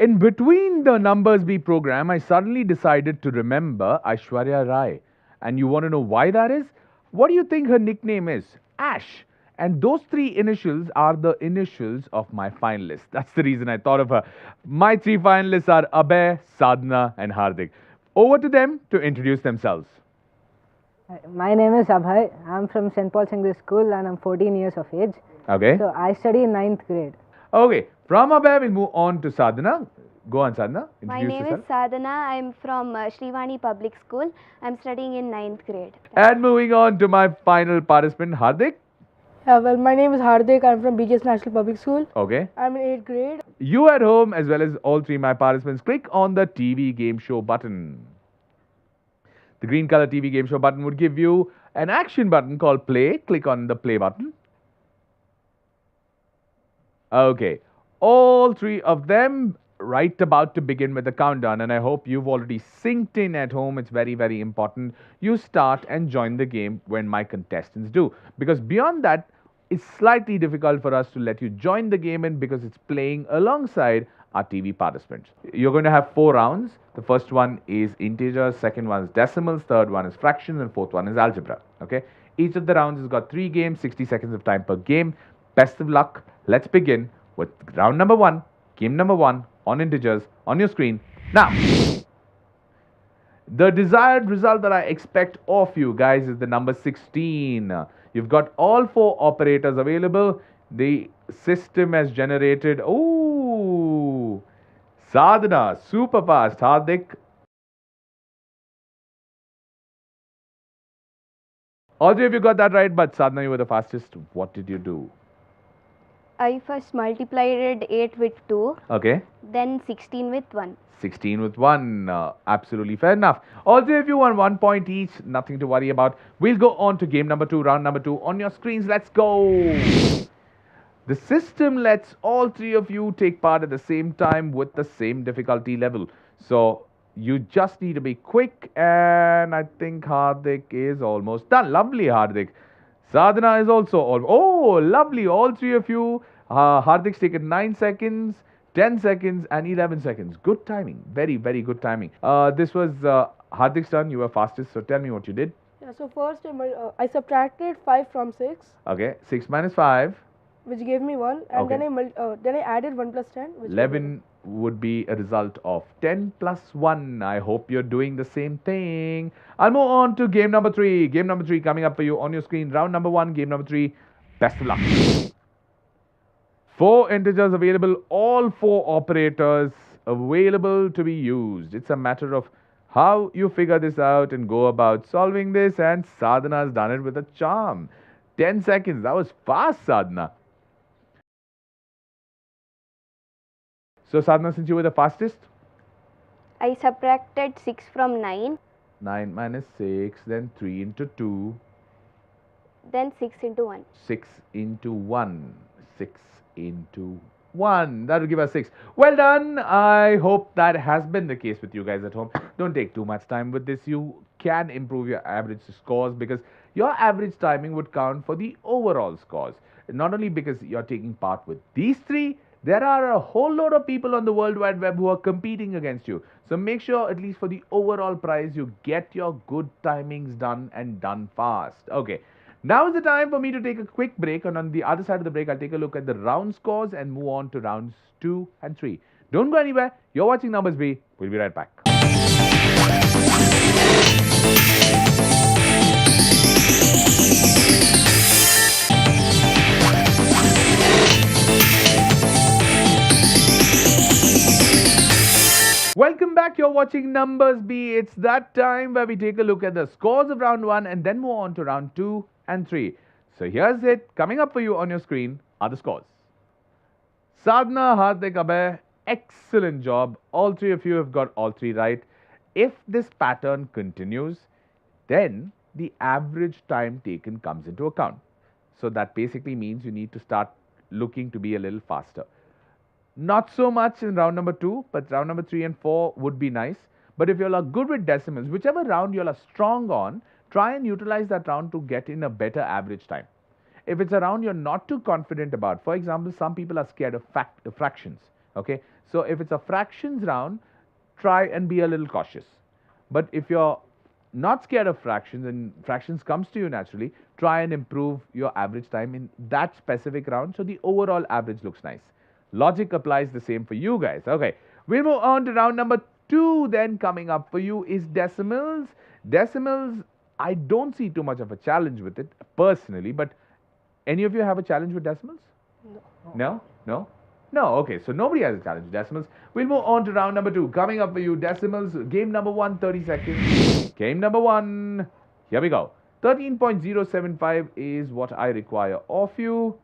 In between the NumbersBee program, I suddenly decided to remember Aishwarya Rai. And you want to know why that is? What do you think her nickname is? Ash. And those three initials are the initials of my finalists. That's the reason I thought of her. My three finalists are Abhay, Sadhana, and Hardik. Over to them to introduce themselves. My name is Abhay. I'm from St. Paul's English School and I'm 14 years of age. Okay. So I study in 9th grade. Okay. From Abhay, we'll move on to Sadhana. Go on, Sadhana. My Introduce name yourself. is Sadhana. I'm from Srivani Public School. I'm studying in 9th grade. And moving on to my final participant, Hardik. Well, my name is Hardik. I'm from BGS National Public School. Okay. I'm in 8th grade. You at home, as well as all three my participants, click on the TV game show button. The green color TV game show button would give you an action button called play. Click on the play button. Okay. All three of them right about to begin with the countdown, and I hope you've already synced in at home. It's very, very important you start and join the game when my contestants do, because beyond that, it's slightly difficult for us to let you join the game in because it's playing alongside our TV participants. You're going to have 4 rounds. The first one is integers, second one is decimals, third one is fractions, and fourth one is algebra. Okay. Each of the rounds has got 3 games, 60 seconds of time per game. Best of luck. Let's begin with round number 1, game number 1 on integers on your screen now. The desired result that I expect of you guys is the number 16. You've got all 4 operators available. The system has generated, oh, Sadhana, super fast. Hardik. All three of you got that right, but Sadhana, you were the fastest. What did you do? I first multiplied 8 with 2, Okay. then 16 with 1. 16 with 1. Absolutely fair enough. All three of you won 1 point each. Nothing to worry about. We'll go on to game number 2, round number 2 on your screens. Let's go. The system lets all three of you take part at the same time with the same difficulty level. So you just need to be quick, and I think Hardik is almost done. Lovely, Hardik. Sadhana is also oh, lovely. All three of you. Hardik's taken 9 seconds, 10 seconds, and 11 seconds. Good timing. Very, very good timing. This was Hardik's turn. You were fastest. So tell me what you did. Yeah, so first I subtracted 5 from 6, Okay. 6 minus 5. which gave me 1, and Okay. then I added 1 plus 10, which 11 would be a result of 10 plus 1. I hope you're doing the same thing. I'll move on to game number 3. Game number 3 coming up for you on your screen. Round number 1, game number 3. Best of luck. 4 integers available, all 4 operators available to be used. It's a matter of how you figure this out and go about solving this, and Sadhana has done it with a charm. 10 seconds. That was fast, Sadhana. So, Sadhana, since you were the fastest, I subtracted 6 from 9, 9 minus 6, then 3 into 2, then 6 into 1. 6 into 1. 6 into 1. That will give us 6. Well done. I hope that has been the case with you guys at home. Don't take too much time with this. You can improve your average scores because your average timing would count for the overall scores. Not only because you're taking part with these 3, there are a whole lot of people on the World Wide Web who are competing against you. So make sure, at least for the overall prize, you get your good timings done and done fast. Okay. Now is the time for me to take a quick break, and on the other side of the break, I'll take a look at the round scores and move on to rounds 2 and 3. Don't go anywhere. You're watching NumbersBee. We'll be right back. Welcome back. You're watching NumbersBee. It's that time where we take a look at the scores of round 1 and then move on to round 2 and 3. So here's it. Coming up for you on your screen are the scores. Sadhana, Hardik, Abhay, excellent job. All 3 of you have got all 3 right. If this pattern continues, then the average time taken comes into account. So that basically means you need to start looking to be a little faster. Not so much in round number 2, but round number 3 and 4 would be nice. But if you're good with decimals, whichever round you're strong on, try and utilize that round to get in a better average time. If it's a round you're not too confident about, for example, some people are scared of fractions. Okay, so if it's a fractions round, try and be a little cautious. But if you're not scared of fractions and fractions comes to you naturally, try and improve your average time in that specific round so the overall average looks nice. Logic applies the same for you guys. Okay, we move on to round number 2. Then coming up for you is decimals. Decimals, I don't see too much of a challenge with it personally, but any of you have a challenge with decimals? No? No? No, okay, so nobody has a challenge with decimals. We'll move on to round number 2. Coming up for you, decimals, game number 1, 30 seconds. Game number 1, here we go. 13.075 is what I require of you.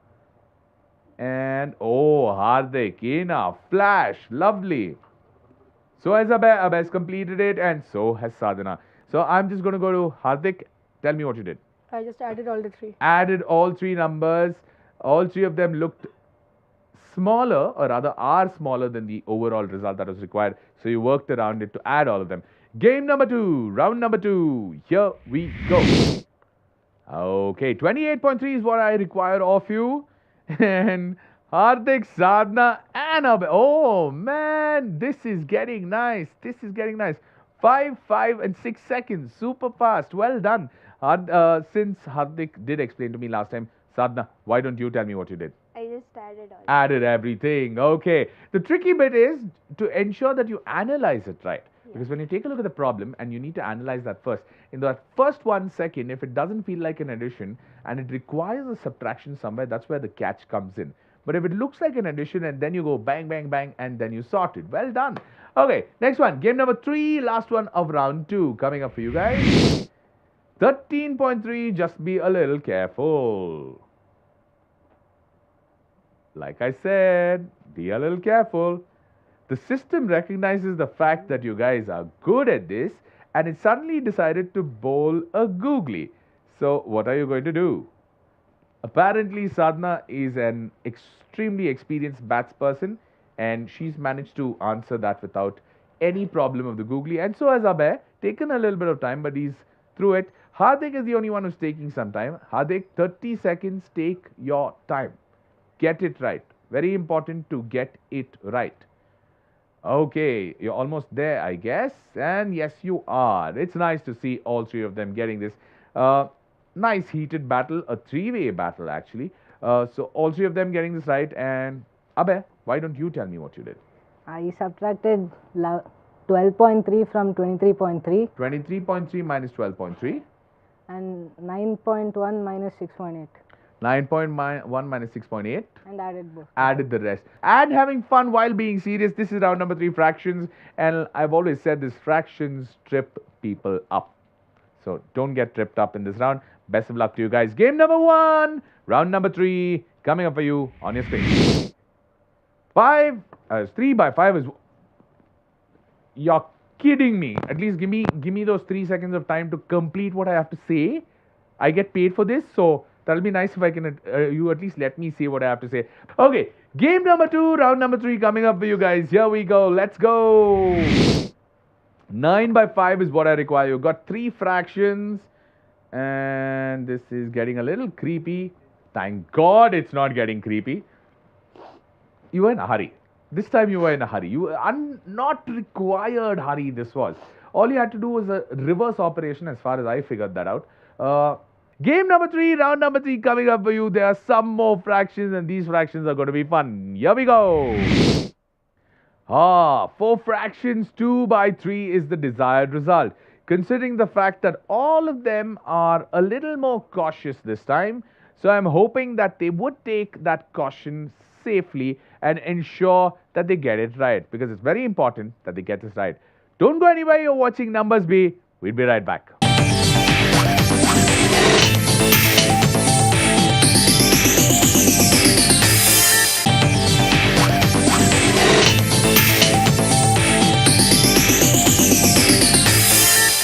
And, oh, Hardik, in a flash, lovely. So has Abhay has completed it, and so has Sadhana. So I'm just going to go to Hardik. Tell me what you did. I just added all the three. Added all 3 numbers. All 3 of them looked smaller, or rather are smaller than the overall result that was required. So you worked around it to add all of them. Game number 2, round number 2. Here we go. Okay, 28.3 is what I require of you. And Hardik, Sadhana, and Abhay. Oh man, this is getting nice. This is getting nice. 5, 5, and 6 seconds. Super fast. Well done. Since Hardik did explain to me last time, Sadhana, why don't you tell me what you did? I just added all. Added everything. Okay. The tricky bit is to ensure that you analyze it right. Because when you take a look at the problem and you need to analyze that first, in that first 1 second, if it doesn't feel like an addition and it requires a subtraction somewhere, that's where the catch comes in. But if it looks like an addition and then you go bang, bang, bang, and then you sort it, well done. Okay, next one. Game number 3, last one of round 2. Coming up for you guys. 13.3, just be a little careful. Like I said, be a little careful. The system recognizes the fact that you guys are good at this and it suddenly decided to bowl a googly. So what are you going to do? Apparently, Sadhana is an extremely experienced bats person and she's managed to answer that without any problem of the googly. And so has Abhay. Taken a little bit of time, but he's through it. Hardik is the only one who's taking some time. Hardik, 30 seconds, take your time. Get it right. Very important to get it right. Okay, you're almost there, I guess. And yes, you are. It's nice to see all 3 of them getting this. Nice heated battle, a 3-way battle actually. So all 3 of them getting this right. And Abhay, why don't you tell me what you did? I subtracted 12.3 from 23.3 23.3 minus 12.3. and 9.1 minus 6.8 9.1 minus 6.8. and added both. Added the rest. And having fun while being serious. This is round number 3, fractions. And I've always said this, fractions trip people up. So don't get tripped up in this round. Best of luck to you guys. Game number 1, round number 3, coming up for you on your screen. 3 by 5 is... You're kidding me. At least give me those 3 seconds of time to complete what I have to say. I get paid for this, so that'll be nice if I can you at least let me say what I have to say. Okay, game number 2, round number 3 coming up for you guys. Here we go. Let's go. 9 by 5 is what I require. You've got 3 fractions, and this is getting a little creepy. Thank God it's not getting creepy. You were in a hurry. This time you were in a hurry. You were not required hurry this was. All you had to do was a reverse operation as far as I figured that out. Game number 3, round number 3 coming up for you. There are some more fractions and these fractions are going to be fun. Here we go. 4 fractions, 2 by 3 is the desired result. Considering the fact that all of them are a little more cautious this time. So I'm hoping that they would take that caution safely and ensure that they get it right. Because it's very important that they get this right. Don't go anywhere, you're watching NumbersBee. We'll be right back.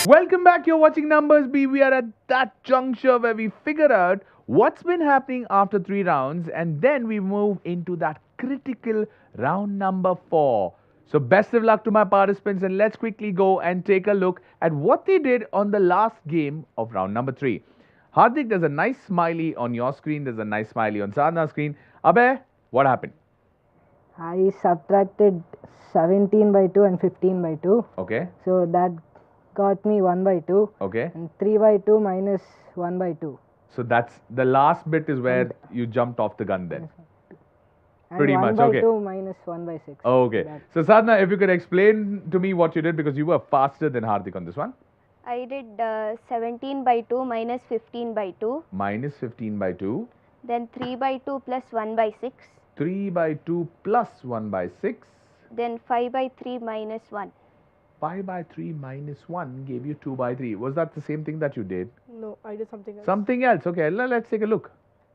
Welcome back, you're watching NumbersBee. We are at that juncture where we figure out what's been happening after 3 rounds and then we move into that critical round number 4. So best of luck to my participants and let's quickly go and take a look at what they did on the last game of round number 3. Hardik, there's a nice smiley on your screen. There's a nice smiley on Sadhana's screen. Abhay, what happened? I subtracted 17 by 2 and 15 by 2. Okay. So that got me 1 by 2. Okay. And 3 by 2 minus 1 by 2. So that's the last bit is where you jumped off the gun then. And Pretty 1 much, by okay. 2 minus 1 by 6. Okay. That- So Sadhana, if you could explain to me what you did because you were faster than Hardik on this one. I did 17 by 2 minus 15 by 2. Minus 15 by 2. Then 3 by 2 plus 1 by 6. 3 by 2 plus 1 by 6. Then 5 by 3 minus 1. 5 by 3 minus 1 gave you 2 by 3. Was that the same thing that you did? No, I did something else. Something else. Okay, let's take a look.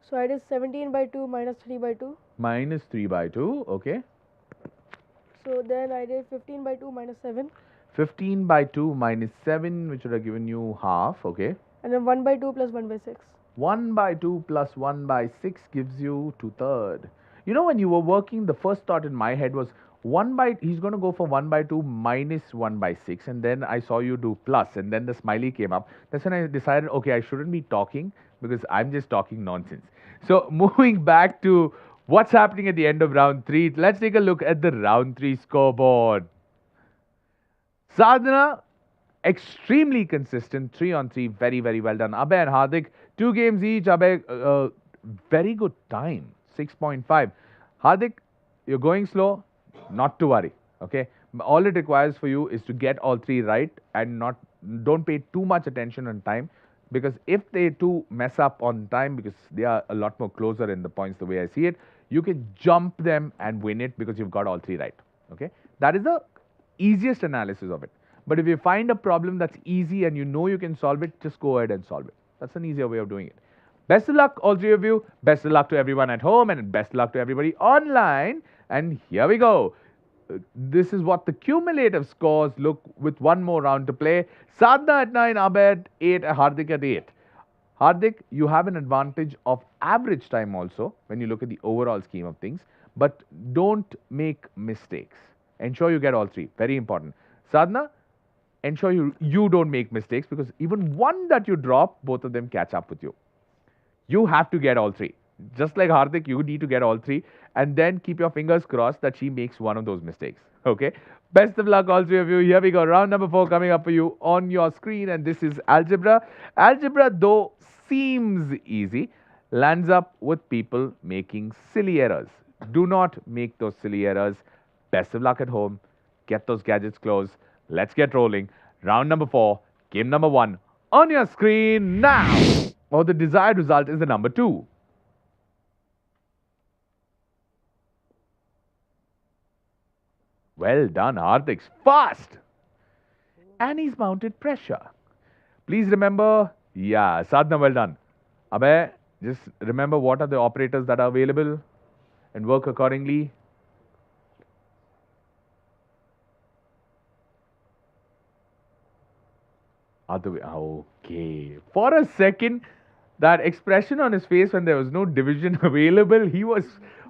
So I did 17 by 2 minus 3 by 2. Minus 3 by 2. Okay. So then I did 15 by 2 minus 7. 15 by 2 minus 7, which would have given you half. Okay. And then 1 by 2 plus 1 by 6. 1 by 2 plus 1 by 6 gives you 2/3. You know, when you were working, the first thought in my head was he's going to go for 1 by 2 minus 1 by 6. And then I saw you do plus, and then the smiley came up. That's when I decided, okay, I shouldn't be talking because I'm just talking nonsense. So, moving back to what's happening at the end of round 3, let's take a look at the round 3 scoreboard. Sadhana, extremely consistent, 3 on 3, very, very well done. Abhay and Hardik, 2 games each. Abhay, very good time, 6.5. Hardik, you're going slow, not to worry, okay? All it requires for you is to get all 3 right and don't pay too much attention on time, because if they too mess up on time, because they are a lot more closer in the points the way I see it, you can jump them and win it because you've got all 3 right, okay? That is the easiest analysis of it. But if you find a problem that's easy and you know you can solve it, just go ahead and solve it. That's an easier way of doing it. Best of luck, all 3 of you. Best of luck to everyone at home, and best of luck to everybody online. And here we go. This is what the cumulative scores look with one more round to play. Sadhana at 9, Abhay at 8, Hardik at 8. Hardik, you have an advantage of average time also when you look at the overall scheme of things. But don't make mistakes. Ensure you get all 3. Very important. Sadhana, ensure you don't make mistakes, because even one that you drop, both of them catch up with you. You have to get all 3. Just like Hardik, you need to get all 3, and then keep your fingers crossed that she makes one of those mistakes. Okay? Best of luck, all 3 of you. Here we go. Round number 4 coming up for you on your screen, and this is algebra. Algebra, though seems easy, lands up with people making silly errors. Do not make those silly errors. Best of luck at home. Get those gadgets close. Let's get rolling. Round number 4, game number 1 on your screen now. Or the desired result is the number 2. Well done, Hardik's fast. And he's mounted pressure. Please remember, yeah, Sadhana, well done. Abhay, just remember what are the operators that are available and work accordingly. Other way. Okay. For a second, that expression on his face when there was no division available, he was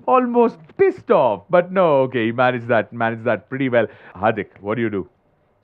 almost pissed off. But no, okay, he managed that pretty well. Hardik, what do you do?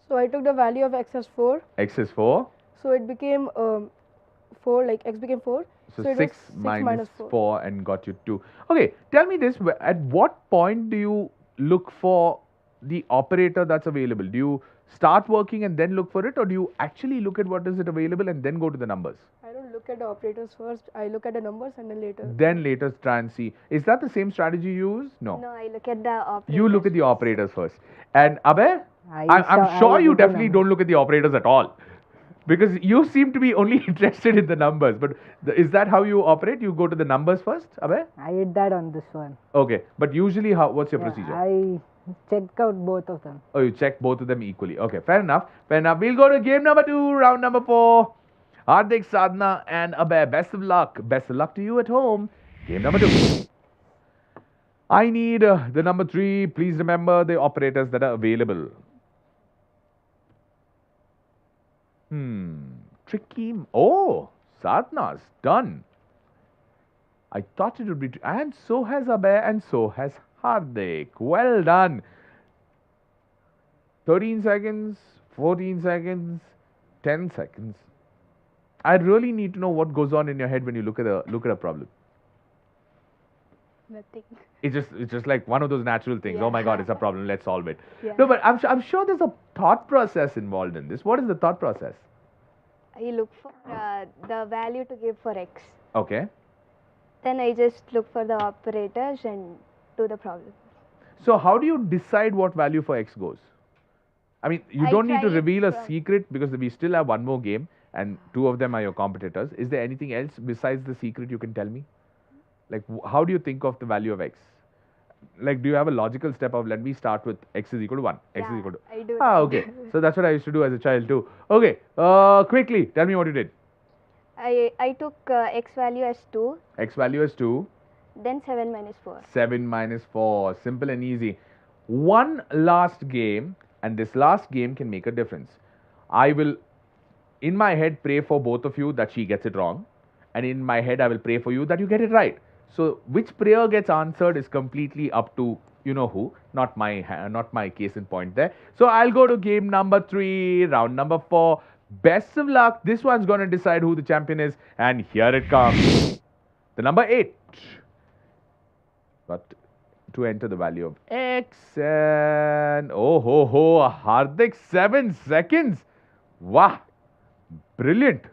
So I took the value of x as 4. X is 4. So it became 4, like x became 4. So, it was 6 minus 4 and got you 2. Okay, tell me this. At what point do you look for the operator that's available? Do you start working and then look for it, or do you actually look at what is it available and then go to the numbers? I don't look at the operators first. I look at the numbers and then later. Then later try and see. Is that the same strategy you use? No. No, I look at the operators. You look at the operators first. And Abhay, I I'm sure you look at the definitely numbers. don't look at the operators at all. Because you seem to be only interested in the numbers. But is that how you operate? You go to the numbers first, Abhay? I did that on this one. Okay. But usually, what's your procedure? I checked out both of them. Oh, you check both of them equally. Okay, fair enough. Fair enough. We'll go to game number 2, round number 4. Hardik, Sadhana, and Abhay, best of luck. Best of luck to you at home. Game number 2. I need the number 3. Please remember the operators that are available. Tricky. Oh, Sadhana's done. I thought it would be. And so has Abhay, and so has Hardik. Well done. 13 seconds, 14 seconds, 10 seconds. I really need to know what goes on in your head when you look at a problem. Nothing. It's just like one of those natural things. Oh my God, it's a problem. Let's solve it. Yeah. No, but I'm sure there's a thought process involved in this. What is the thought process? I look for the value to give for x. Okay. Then I just look for the operators and do the problem. So how do you decide what value for x goes? I mean, you I don't need to try it reveal a from- secret because we still have one more game and two of them are your competitors. Is there anything else besides the secret you can tell me? Like, how do you think of the value of x? Like, do you have a logical step of let me start with x is equal to 1, x is Yeah, equal to... I do Ah, that. okay. So that's what I used to do as a child too. Okay, quickly, tell me what you did. I took x value as 2, X value is 2, then 7 minus 4. 7 minus 4. Simple and easy. One last game, and this last game can make a difference. I will, in my head, pray for both of you that she gets it wrong, and in my head, I will pray for you that you get it right. So, which prayer gets answered is completely up to you know who, not my case in point there. So, I'll go to game number 3, round number 4. Best of luck. This one's going to decide who the champion is, and here it comes. The number 8. But to enter the value of x, and oh ho ho, Hardik, 7 seconds. Wow, brilliant.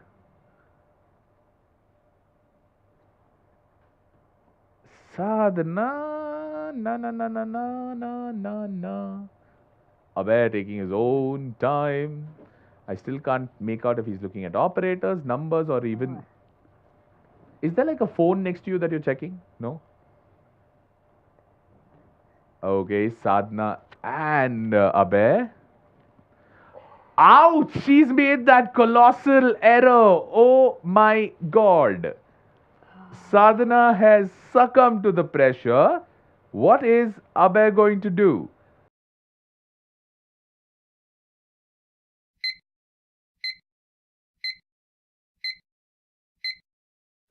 Sadhana, na na na na na na na na. Abhay taking his own time. I still can't make out if he's looking at operators, numbers, or even. Is there like a phone next to you that you're checking? No? Okay, Sadhana and Abhay. Ouch! She's made that colossal error. Oh my God. Sadhana has succumbed to the pressure. What is Abhay going to do?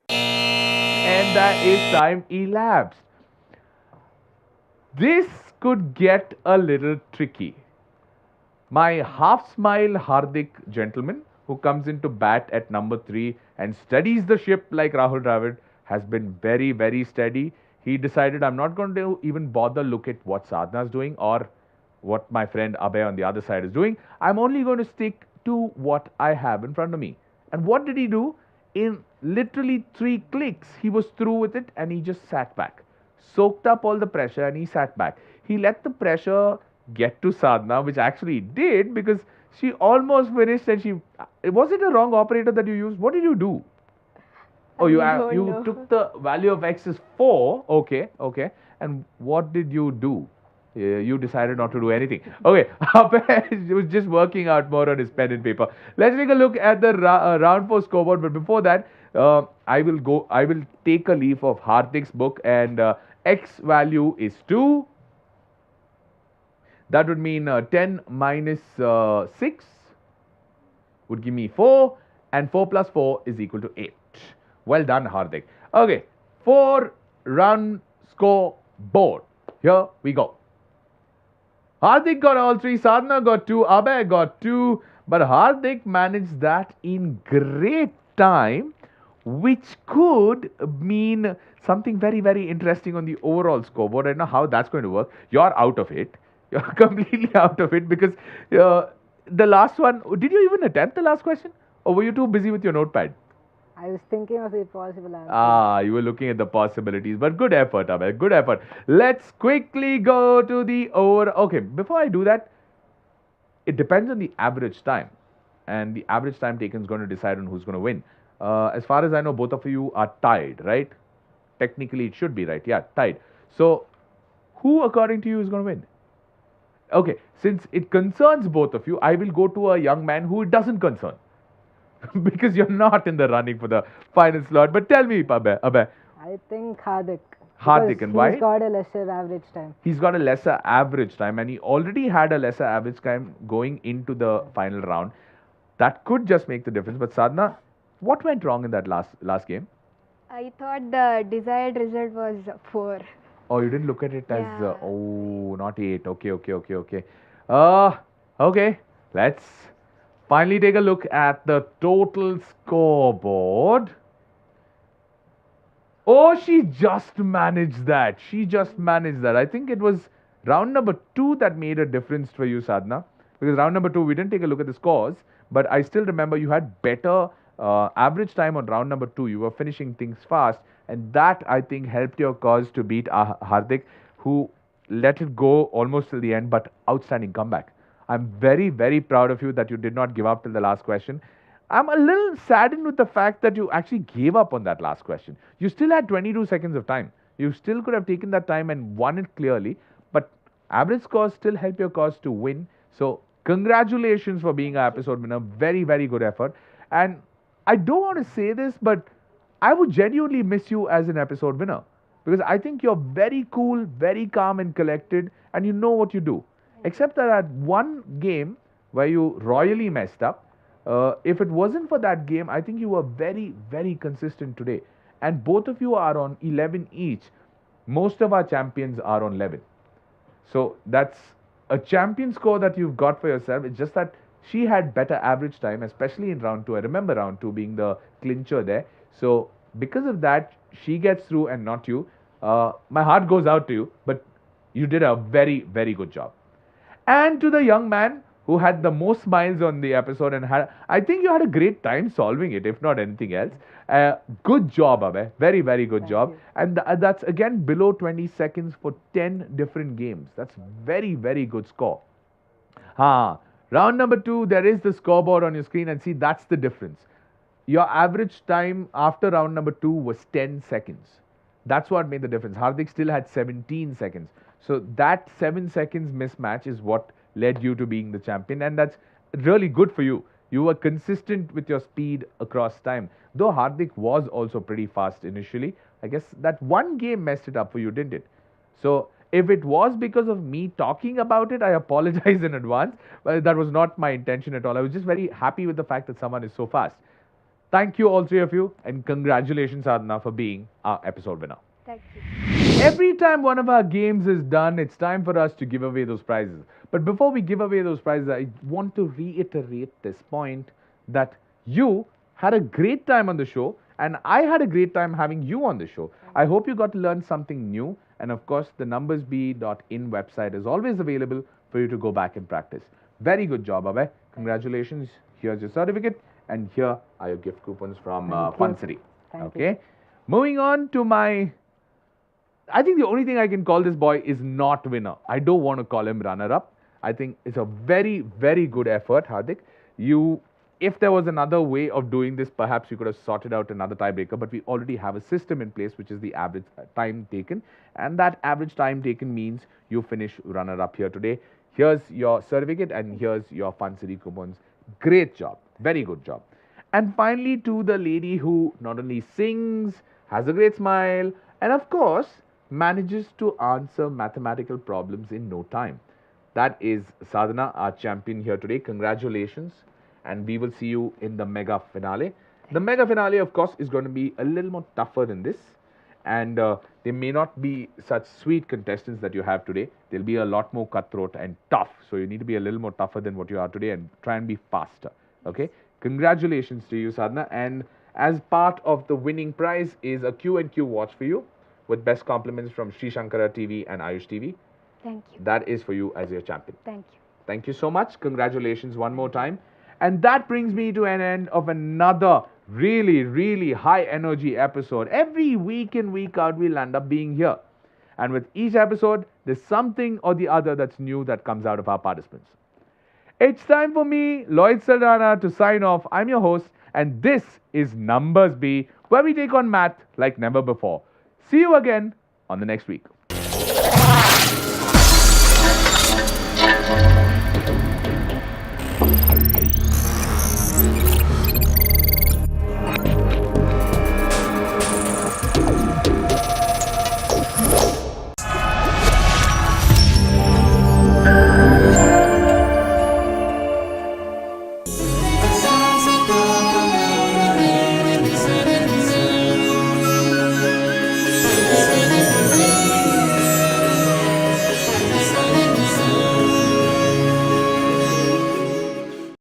And that is time elapsed. This could get a little tricky. My half smile Hardik gentleman, who comes into bat at number 3 and steadies the ship like Rahul Dravid, has been very, very steady. He decided I'm not going to even bother look at what Sadhana is doing or what my friend Abhay on the other side is doing. I'm only going to stick to what I have in front of me. And what did he do? In literally 3 clicks, he was through with it and he just sat back. Soaked up all the pressure and he sat back. He let the pressure get to Sadhana, which actually did because she almost finished and she. Was it a wrong operator that you used? What did you do? Oh, you don't you know. took the value of x is 4. Okay, okay. And what did you do? You decided not to do anything. Okay, he was just working out more on his pen and paper. Let's take a look at the round 4 scoreboard. But before that, I will go. I will take a leaf of Hardik's book, and x value is 2. That would mean 10 minus 6 would give me 4, and 4 plus 4 is equal to 8. Well done, Hardik. Okay, 4 run score board. Here we go. Hardik got all 3, Sadhana got 2, Abhay got 2, but Hardik managed that in great time, which could mean something very, very interesting on the overall scoreboard. I don't know how that's going to work. You're out of it. You're completely out of it because the last one, did you even attempt the last question? Or were you too busy with your notepad? I was thinking of the possible answers. Ah, you were looking at the possibilities, but good effort, Abhay. Good effort. Let's quickly go to the over. Okay, before I do that, it depends on the average time, and the average time taken is going to decide on who's going to win. As far as I know, both of you are tied, right? Technically, it should be right. Yeah, tied. So, who, according to you, is going to win? Okay, since it concerns both of you, I will go to a young man who it doesn't concern. Because you're not in the running for the final slot. But tell me, Abhay, I think Hardik. Hardik, Because and why? He's got a lesser average time. He's got a lesser average time, and he already had a lesser average time going into the final round. That could just make the difference. But Sadhana, what went wrong in that last game? I thought the desired result was 4. Oh, you didn't look at it as Yeah. oh, not 8. Okay. Okay. Let's finally take a look at the total scoreboard. Oh, she just managed that. She just managed that. I think it was round number 2 that made a difference for you, Sadhna. Because round number 2, we didn't take a look at the scores, but I still remember you had better average time on round number 2. You were finishing things fast, and that I think helped your cause to beat Hardik, who let it go almost till the end, but outstanding comeback. I'm very, very proud of you that you did not give up till the last question. I'm a little saddened with the fact that you actually gave up on that last question. You still had 22 seconds of time. You still could have taken that time and won it clearly, but average scores still help your cause to win. So, congratulations for being our episode winner. Very, very good effort. And I don't want to say this, but I would genuinely miss you as an episode winner because I think you're very cool, very calm and collected, and you know what you do. Except that at one game where you royally messed up, if it wasn't for that game, I think you were very, very consistent today. And both of you are on 11 each. Most of our champions are on 11. So that's a champion score that you've got for yourself. It's just that she had better average time, especially in round 2. I remember round 2 being the clincher there. So because of that, she gets through and not you. My heart goes out to you, but you did a very, very good job. And to the young man who had the most smiles on the episode and I think you had a great time solving it, if not anything else. Good job, Abhay. Very, very good job. And that's again below 20 seconds for 10 different games. That's very, very good score. Round number 2, there is the scoreboard on your screen, and see, that's the difference. Your average time after round number 2 was 10 seconds. That's what made the difference. Hardik still had 17 seconds. So that 7 seconds mismatch is what led you to being the champion, and that's really good for you. You were consistent with your speed across time. Though Hardik was also pretty fast initially, I guess that one game messed it up for you, didn't it? So if it was because of me talking about it, I apologize in advance. But that was not my intention at all. I was just very happy with the fact that someone is so fast. Thank you, all three of you, and congratulations, Sadhana, for being our episode winner. Thank you. Every time one of our games is done, it's time for us to give away those prizes. But before we give away those prizes, I want to reiterate this point that you had a great time on the show, and I had a great time having you on the show. I hope you got to learn something new, and of course, the NumbersBee.in website is always available for you to go back and practice. Very good job, Abhay. Congratulations. Here's your certificate, and here are your gift coupons from Fun City. Okay. Moving on to I think the only thing I can call this boy is not winner. I don't want to call him runner-up. I think it's a very, very good effort, Hardik. If there was another way of doing this, perhaps you could have sorted out another tiebreaker, but we already have a system in place, which is the average time taken. And that average time taken means you finish runner-up here today. Here's your certificate and here's your Fun City coupons. Great job. Very good job. And finally, to the lady who not only sings, has a great smile, and of course, manages to answer mathematical problems in no time. That is Sadhana, our champion here today. Congratulations. And we will see you in the mega finale. The mega finale, of course, is going to be a little more tougher than this. And there may not be such sweet contestants that you have today. They'll be a lot more cutthroat and tough. So you need to be a little more tougher than what you are today and try and be faster. Okay? Congratulations to you, Sadhana. And as part of the winning prize is a Q&Q watch for you with best compliments from Sri Shankara TV and Ayush TV. Thank you. That is for you as your champion. Thank you. Thank you so much. Congratulations one more time. And that brings me to an end of another really, really high energy episode. Every week in, week out, we'll end up being here. And with each episode, there's something or the other that's new that comes out of our participants. It's time for me, Lloyd Saldana, to sign off. I'm your host, and this is NumbersBee, where we take on math like never before. See you again on the next week.